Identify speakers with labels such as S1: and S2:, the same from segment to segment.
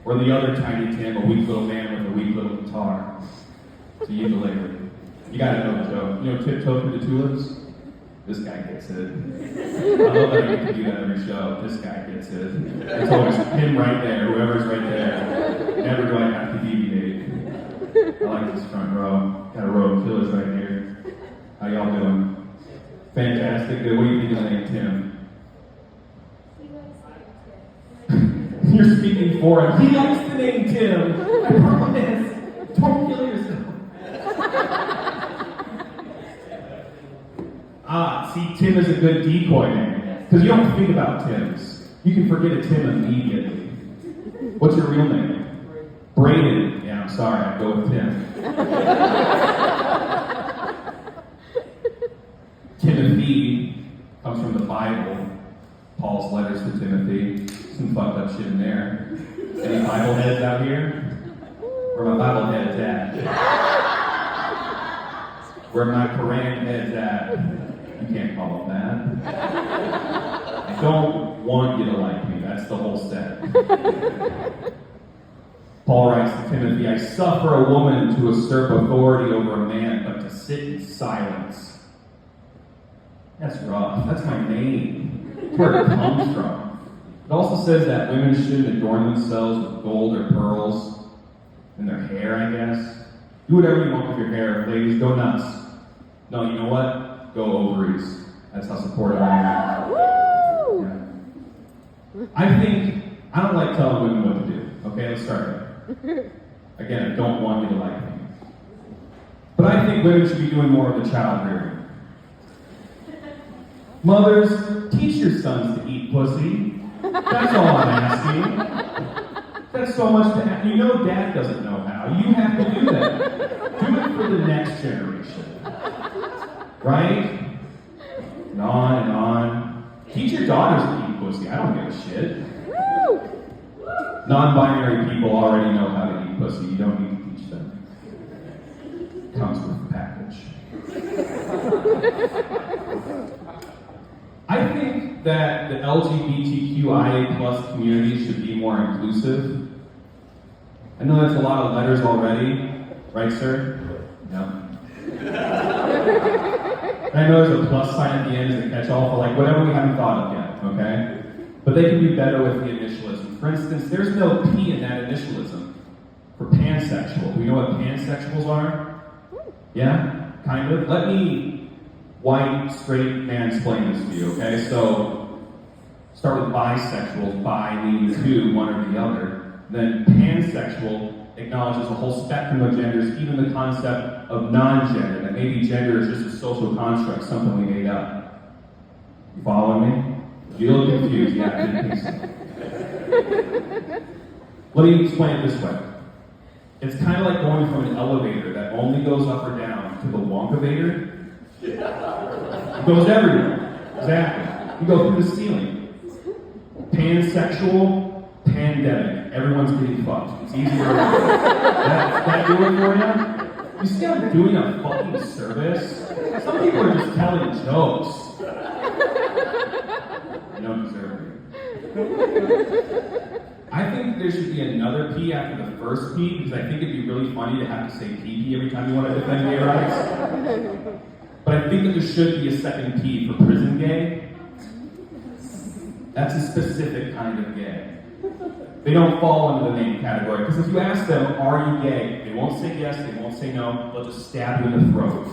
S1: Or the other Tiny Tim, a weak little man with a weak little guitar. It's a ukulele. You gotta know the joke. You know Tiptoe Through the Tulips? This guy gets it. I love that I get to do that every show. This guy gets it. It's always him right there, whoever's right there. Never do I have to deviate. I like this front row. Got a row of killers right here. How y'all doing? Fantastic. Good. What do you think of the name Tim? You're speaking for him. He likes the name Tim. I promise. Don't kill yourself. See, Tim is a good decoy name. Because you don't think about Tims. You can forget a Tim immediately. What's your real name? Braden. Yeah, I'm sorry. I'd go with Tim. Timothy comes from the Bible. Paul's letters to Timothy. Some fucked up shit in there. Any Bible heads out here? Where my Bible heads at? Where my Quran heads at? You can't call them that. I don't want you to like me. That's the whole set. Paul writes to Timothy, I suffer a woman to usurp authority over a man, but to sit in silence. That's rough. That's my name. That's where it comes from. It also says that women shouldn't adorn themselves with gold or pearls in their hair, I guess. Do whatever you want with your hair. Ladies, go nuts. No, you know what? Go ovaries. That's how supportive I am. Yeah. I don't like telling women what to do. Okay, let's start there. Again, I don't want you to like me. But I think women should be doing more of the child rearing. Mothers, teach your sons to eat pussy. That's all I'm asking. That's so much to ask. You know Dad doesn't know how. You have to do that. Do it for the next generation. Right? And on and on. Teach your daughters to eat pussy. I don't give a shit. Non-binary people already know how to eat pussy. You don't need to teach them. Comes with the package. I think that the LGBTQIA plus community should be more inclusive. I know that's a lot of letters already, right, sir? No. And I know there's a plus sign at the end as a catch-all for like whatever we haven't thought of yet, okay? But they can be better with the initialism. For instance, there's no P in that initialism for pansexual. Do we know what pansexuals are? Yeah? Kind of? Let me white, straight mansplain this to you, okay? So, start with bisexuals, bi meaning two, one or the other. Then pansexual acknowledges a whole spectrum of genders, even the concept of non-gender, that maybe gender is just a social construct, something we made up. You following me? You look confused, yeah, I didn't think so. Let me explain it this way. It's kind of like going from an elevator that only goes up or down to the Wonkavator. It goes everywhere. Exactly. You go through the ceiling. Pansexual, pandemic. Everyone's getting fucked. It's easier. that do it for you? You see I'm doing a fucking service? Some people are just telling jokes. You don't deserve it. I think there should be another P after the first P, because I think it'd be really funny to have to say PP every time you want to defend gay rights. But I think that there should be a second P for prison gay. That's a specific kind of gay. They don't fall under the main category, because if you ask them, are you gay? They won't say yes, they won't say no, they'll just stab you in the throat.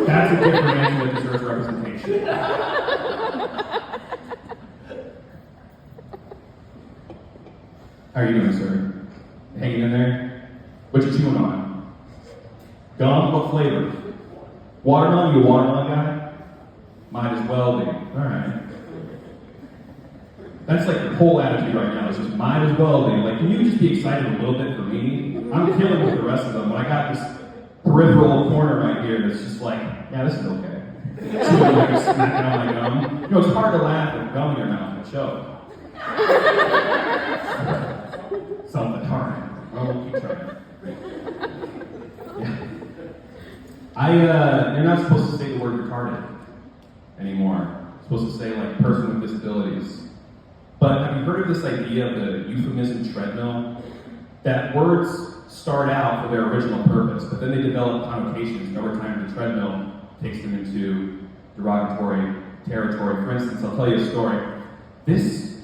S1: That's a different answer that deserves representation. How are you doing, sir? Hanging in there? What you chewing on? Gum? What flavor? Watermelon? You a watermelon guy? Might as well be. Alright. That's like the whole attitude right now. It's just might as well be. Like, can you just be excited a little bit for me? I'm killing with the rest of them, but I got this peripheral corner right here that's just like, yeah, this is okay. Chewing like a smacking on my gum. You know, it's hard to laugh with gum in your mouth and choke. Something hard. Oh, we'll keep trying. Yeah. You're not supposed to say the word retarded anymore. You're supposed to say, like, person with disabilities. But have you heard of this idea of the euphemism treadmill? that words start out for their original purpose, but then they develop connotations, and over time the treadmill takes them into derogatory territory. For instance, I'll tell you a story. This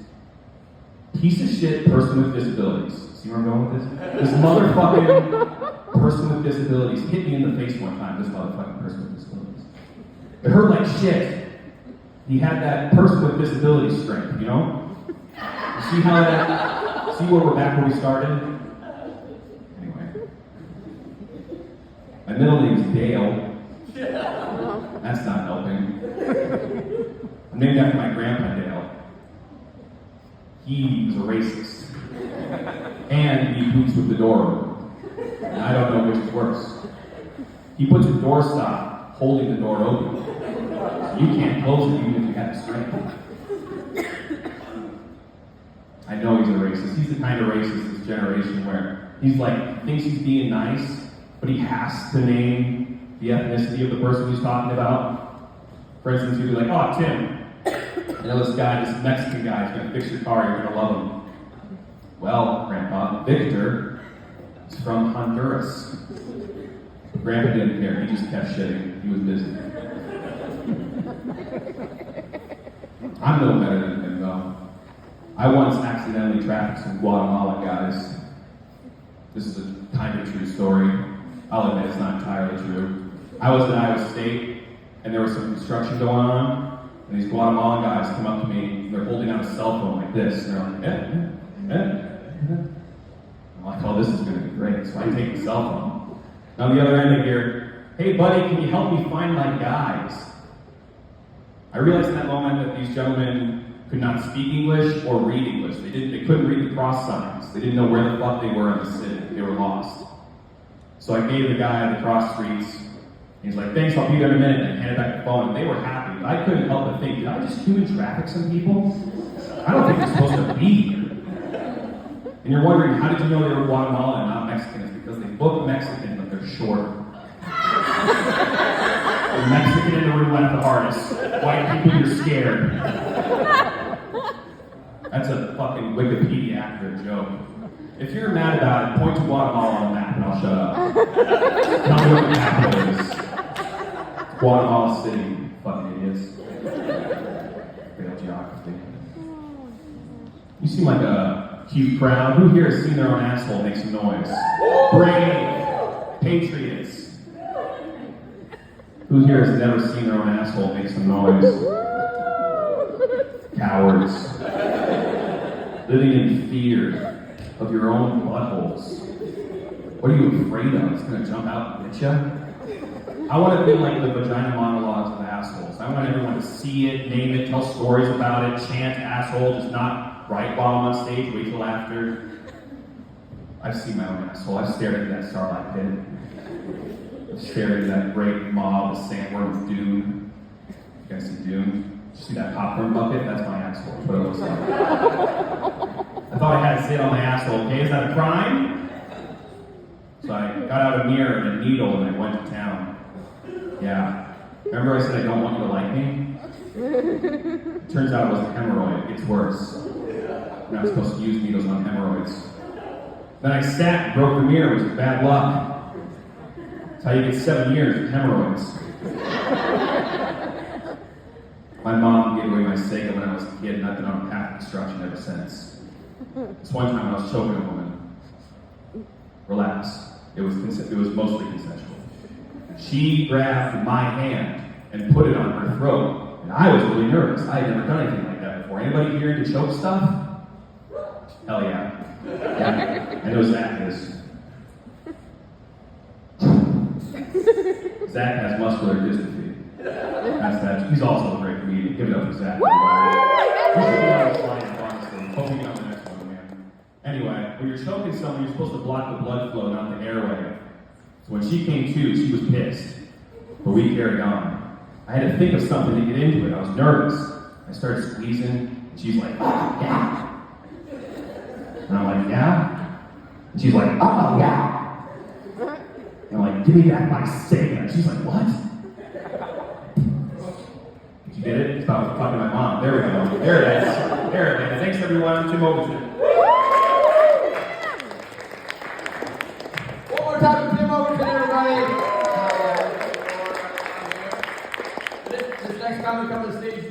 S1: piece of shit person with disabilities, see where I'm going with this? This motherfucking person with disabilities hit me in the face one time, this motherfucking person with disabilities. It hurt like shit. He had that person with disability strength, you know? See how that, see where we're back where we started? Anyway. My middle name's Dale. That's not helping. I'm named after my grandpa, Dale. He was a racist. And he boots with the door open. And I don't know which is worse. He puts a doorstop holding the door open. So you can't close it even if you have the strength. I know he's a racist. He's the kind of racist this generation where he's like, thinks he's being nice, but he has to name the ethnicity of the person he's talking about. For instance, he'd be like, oh, Tim, I know this guy, this Mexican guy, is going to fix your car, you're going to love him. Well, Grandpa, Victor is from Honduras. Grandpa didn't care, he just kept shitting. He was busy. I'm no better than him, though. I once accidentally trafficked some Guatemala guys. This is a kind of true story. I'll admit it's not entirely true. I was at Iowa State, and there was some construction going on, and these Guatemalan guys come up to me, they're holding out a cell phone like this, and they're like, I'm like, oh, this is going to be great, so I take the cell phone. And on the other end I hear, hey buddy, can you help me find my guys? I realized in that moment that these gentlemen could not speak English or read English. They couldn't read the cross signs. They didn't know where the fuck they were in the city. They were lost. So I gave the guy the cross streets. He's like, thanks, I'll be there in a minute. And I handed back the phone, and they were happy. But I couldn't help but think, did I just human traffic some people? I don't think they're supposed to be here. And you're wondering, how did you know they were Guatemalan and not Mexican? It's because they look Mexican, but they're short. The Mexican in the room went the hardest. White people, you're scared. That's a fucking Wikipedia accurate joke. If you're mad about it, point to Guatemala on the map and I'll shut up. Tell me what the capital is. Guatemala City, fucking idiots. Failed geography. You seem like a cute crowd. Who here has seen their own asshole make some noise? Brave. Patriots. Who here has never seen their own asshole make some noise? Cowards. Living in fear of your own buttholes. What are you afraid of? It's going to jump out and hit you? I want to be like the vagina monologues of assholes. I want everyone to see it, name it, tell stories about it, chant asshole, just not right while I'm on stage, wait till after. I've seen my own asshole. I've stared into that starlight pit. I've stared into that great maw of the sandworm Dune. You guys see Dune? You see that popcorn bucket? That's my asshole. That's what it looks like. I thought I had to sit on my asshole. Okay, is that a crime? So I got out a mirror and a needle and I went to town. Yeah. Remember I said I don't want you to like me? It turns out it was a hemorrhoid. It gets worse. You're not supposed to use needles on hemorrhoids. Then I sat and broke the mirror, which is bad luck. That's how you get 7 years of hemorrhoids. My mom gave away my Sega when I was a kid, and I've been on a path of destruction ever since. This one time I was choking a woman. Relax. It was mostly consensual. She grabbed my hand and put it on her throat, and I was really nervous. I had never done anything like that before. Anybody here into choke stuff? Hell yeah. Yeah. I know Zach is. Zach has muscular dystrophy. That's that. He's also a great comedian. Give it up for Zach. We should be on this line, honestly. Hope we get on the next one, man. Anyway, when you're choking someone, you're supposed to block the blood flow, not the airway. So when she came to, she was pissed. But we carried on. I had to think of something to get into it. I was nervous. I started squeezing, and she's like, oh, yeah. And I'm like, yeah? And she's like, oh, yeah. And I'm like, give me back my Sega. And she's like, what? You did it? It's about fucking my mom. There we go. There it is. There it is. Thanks, everyone. Tim Overton.
S2: more time for Tim Overton, everybody. This next time we come to the stage.